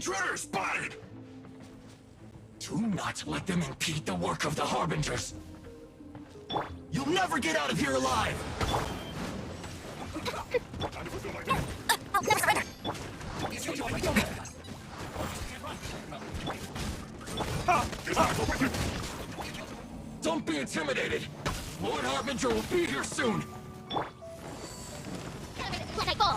Intruder spotted! Do not let them impede the work of the Harbingers. You'll never get out of here alive! I'll never surrender! Don't be intimidated! Lord Harbinger will be here soon! Let I go!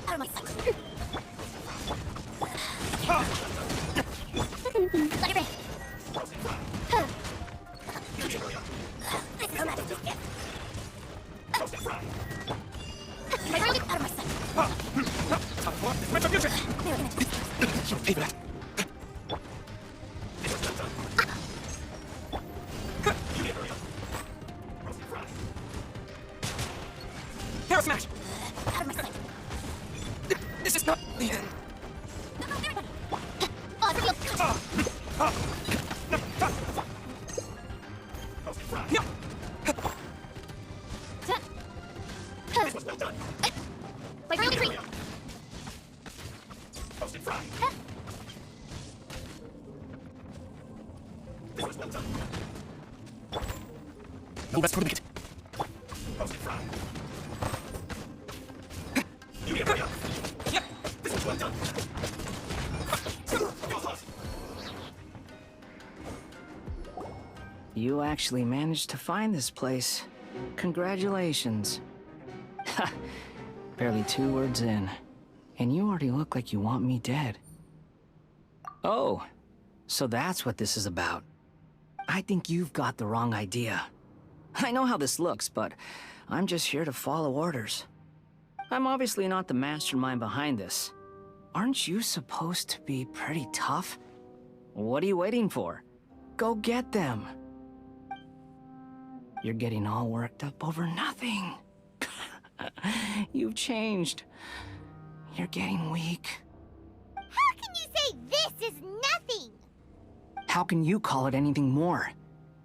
Out of my sight! Let it rain! I'm out of this gift! Out of my sight! Pay for that. Hero smash! Out of my sight! This is not the end. Everybody! Oh, it's a real... Like really free! No rest for the wicked. You actually managed to find this place. Congratulations. Ha! Barely 2 words in, and you already look like you want me dead. Oh, so that's what this is about. I think you've got the wrong idea. I know how this looks, but I'm just here to follow orders. I'm obviously not the mastermind behind this. Aren't you supposed to be pretty tough? What are you waiting for? Go get them. You're getting all worked up over nothing. You've changed. You're getting weak. How can you say this is nothing? How can you call it anything more?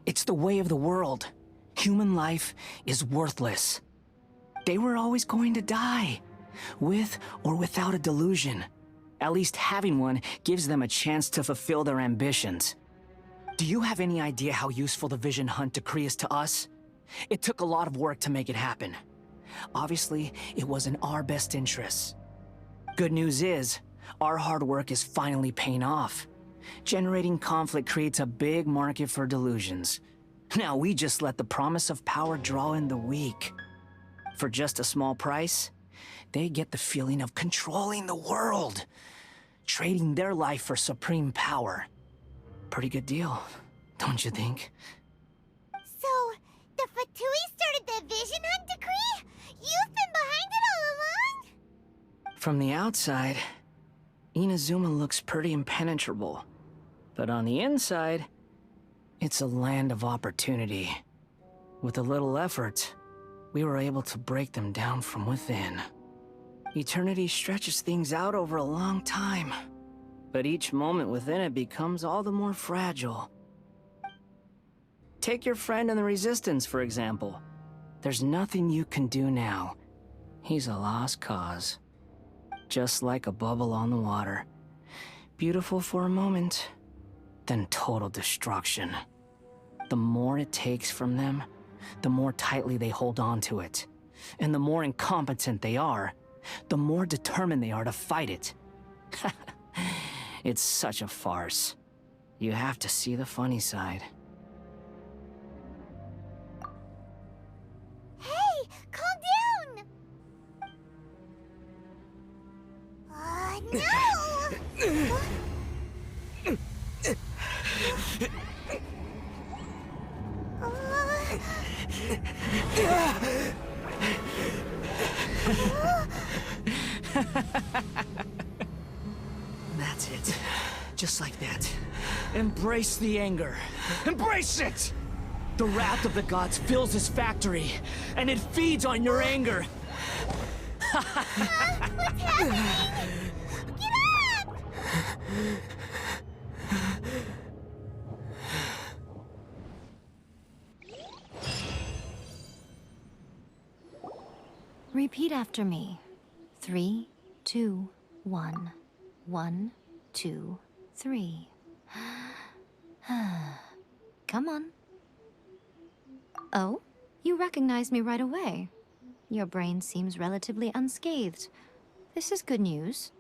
It's the way of the world. Human life is worthless. They were always going to die, with or without a delusion. At least having one gives them a chance to fulfill their ambitions. Do you have any idea how useful the Vision Hunt decree is to us? It took a lot of work to make it happen. Obviously, it was in our best interests. Good news is, our hard work is finally paying off. Generating conflict creates a big market for delusions. Now we just let the promise of power draw in the weak. For just a small price, they get the feeling of controlling the world, trading their life for supreme power. Pretty good deal, don't you think? So, the Fatui started the Vision Hunt decree? You've been behind it all along? From the outside, Inazuma looks pretty impenetrable. But on the inside, it's a land of opportunity. With a little effort, we were able to break them down from within. Eternity stretches things out over a long time, but each moment within it becomes all the more fragile. Take your friend in the Resistance, for example. There's nothing you can do now. He's a lost cause. Just like a bubble on the water. Beautiful for a moment, then total destruction. The more it takes from them, the more tightly they hold on to it. And the more incompetent they are, the more determined they are to fight it. It's such a farce. You have to see the funny side. Hey, calm down! No! That's it. Just like that. Embrace the anger. Embrace it! The wrath of the gods fills this factory, and it feeds on your anger. What's happening? Get up! Repeat after me. 3, 2, 1. 1, 2, 3. Come on. Oh, you recognize me right away. Your brain seems relatively unscathed. This is good news.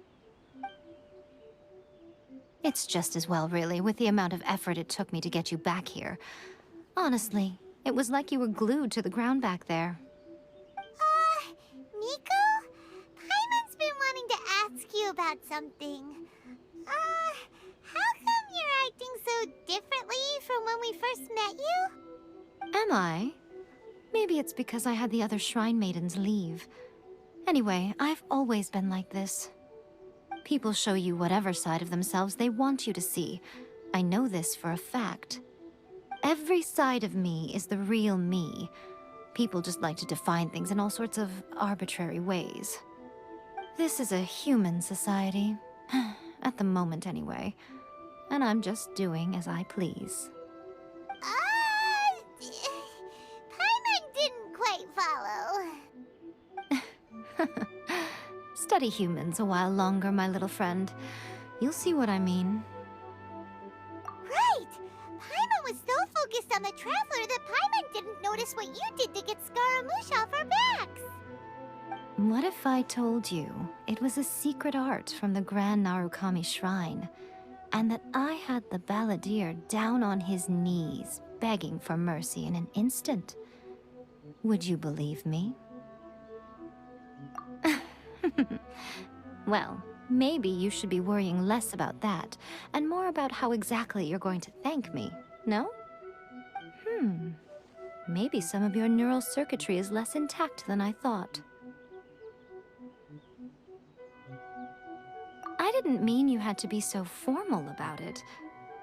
It's just as well, really, with the amount of effort it took me to get you back here. Honestly, it was like you were glued to the ground back there. Nico? Paimon's been wanting to ask you about something. How come you're acting so differently from when we first met you? Am I? Maybe it's because I had the other Shrine Maidens leave. Anyway, I've always been like this. People show you whatever side of themselves they want you to see. I know this for a fact. Every side of me is the real me. People just like to define things in all sorts of arbitrary ways. This is a human society. At the moment, anyway. And I'm just doing as I please. Paimon didn't quite follow. Study humans a while longer, my little friend. You'll see what I mean. Right! Paimon was so focused on the Traveler that Paimon didn't notice what you did to get Scaramouche off our backs. What if I told you it was a secret art from the Grand Narukami Shrine, and that I had the balladeer down on his knees, begging for mercy in an instant? Would you believe me? Well, maybe you should be worrying less about that, and more about how exactly you're going to thank me, no? Maybe some of your neural circuitry is less intact than I thought. I didn't mean you had to be so formal about it.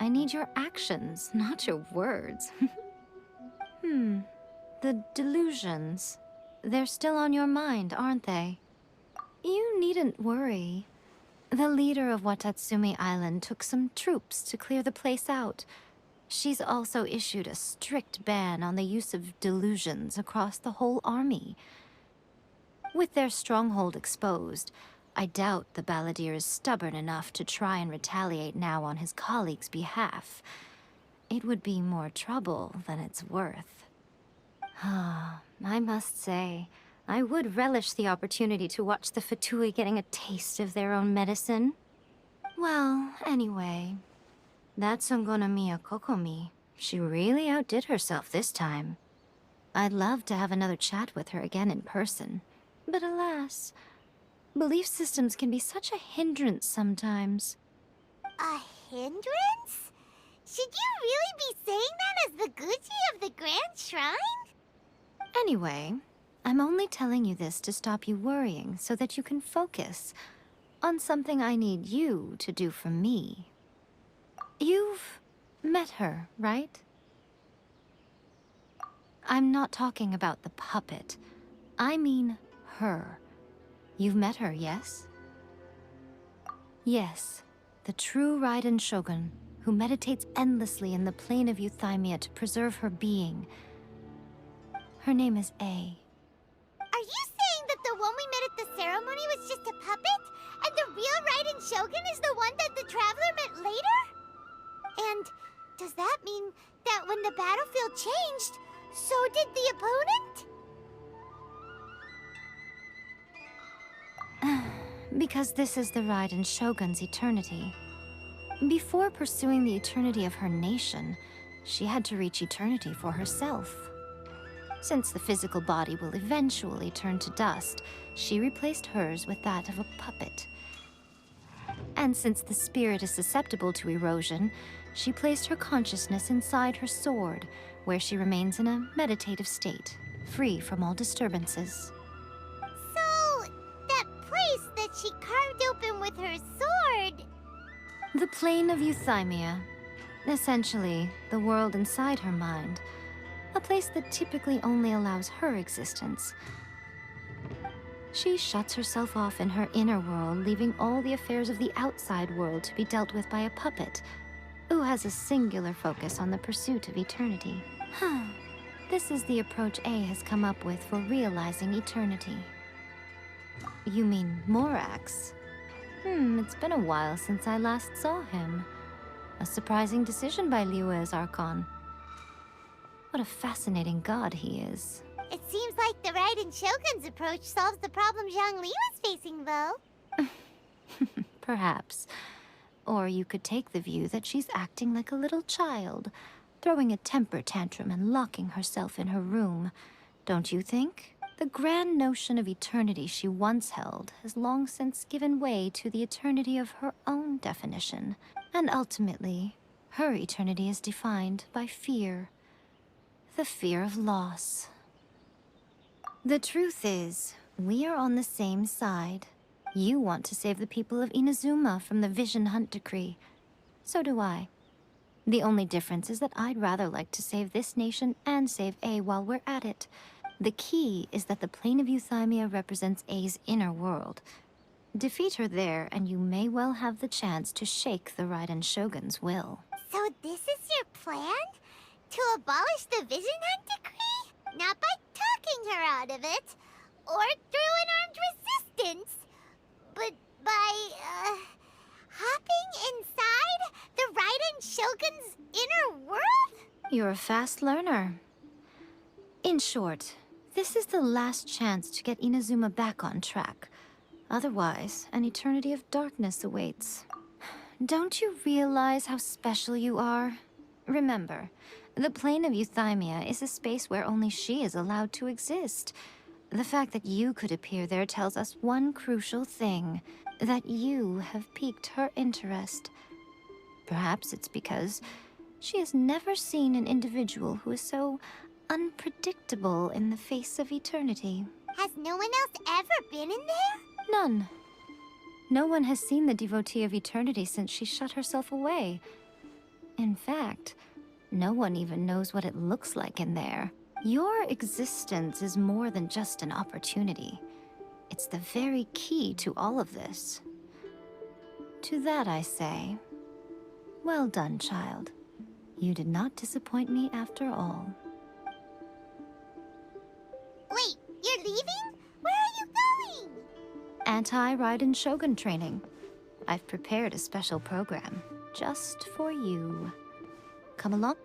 I need your actions, not your words. The delusions. They're still on your mind, aren't they? You needn't worry. The leader of Watatsumi Island took some troops to clear the place out. She's also issued a strict ban on the use of delusions across the whole army. With their stronghold exposed, I doubt the balladeer is stubborn enough to try and retaliate now on his colleague's behalf. It would be more trouble than it's worth. I must say, I would relish the opportunity to watch the Fatui getting a taste of their own medicine. Well, anyway, that Songonamiya Kokomi, she really outdid herself this time. I'd love to have another chat with her again in person, but alas, belief systems can be such a hindrance sometimes. A hindrance? Should you really be saying that as the Gucci of the Grand Shrine? Anyway, I'm only telling you this to stop you worrying so that you can focus on something I need you to do for me. You've met her, right? I'm not talking about the puppet. I mean her. You've met her, yes? Yes, the true Raiden Shogun, who meditates endlessly in the plane of Euthymia to preserve her being. Her name is A. Are you saying that the one we met at the ceremony was just a puppet? And the real Raiden Shogun is the one that the Traveler met later? And does that mean that when the battlefield changed, so did the opponent? Because this is the Raiden Shogun's eternity. Before pursuing the eternity of her nation, she had to reach eternity for herself. Since the physical body will eventually turn to dust, she replaced hers with that of a puppet. And since the spirit is susceptible to erosion, she placed her consciousness inside her sword, where she remains in a meditative state, free from all disturbances. So, that place that she carved open with her sword... The plane of Euthymia. Essentially, the world inside her mind. A place that typically only allows her existence. She shuts herself off in her inner world, leaving all the affairs of the outside world to be dealt with by a puppet, who has a singular focus on the pursuit of eternity. This is the approach A has come up with for realizing eternity. You mean Morax? It's been a while since I last saw him. A surprising decision by Liyue's Archon. What a fascinating god he is. It seems like the Raiden Shogun's approach solves the problem Zhang Li was facing, though. Perhaps. Or you could take the view that she's acting like a little child, throwing a temper tantrum and locking herself in her room. Don't you think? The grand notion of eternity she once held has long since given way to the eternity of her own definition. And ultimately, her eternity is defined by fear. The fear of loss. The truth is, we are on the same side. You want to save the people of Inazuma from the Vision Hunt decree. So do I. The only difference is that I'd rather like to save this nation and save A while we're at it. The key is that the plane of Euthymia represents A's inner world. Defeat her there, and you may well have the chance to shake the Raiden Shogun's will. So this is your plan? To abolish the Vision Hunt decree? Not by talking her out of it, or through an armed resistance, but by, hopping inside the Raiden Shogun's inner world? You're a fast learner. In short, this is the last chance to get Inazuma back on track. Otherwise, an eternity of darkness awaits. Don't you realize how special you are? Remember, the plane of Euthymia is a space where only she is allowed to exist. The fact that you could appear there tells us one crucial thing, that you have piqued her interest. Perhaps it's because she has never seen an individual who is so unpredictable in the face of eternity. Has no one else ever been in there? None. No one has seen the devotee of eternity since she shut herself away. In fact, no one even knows what it looks like in there. Your existence is more than just an opportunity. It's the very key to all of this. To that I say, well done, child. You did not disappoint me after all. Wait, you're leaving? Where are you going? Anti-Raiden Shogun training. I've prepared a special program just for you. Come along.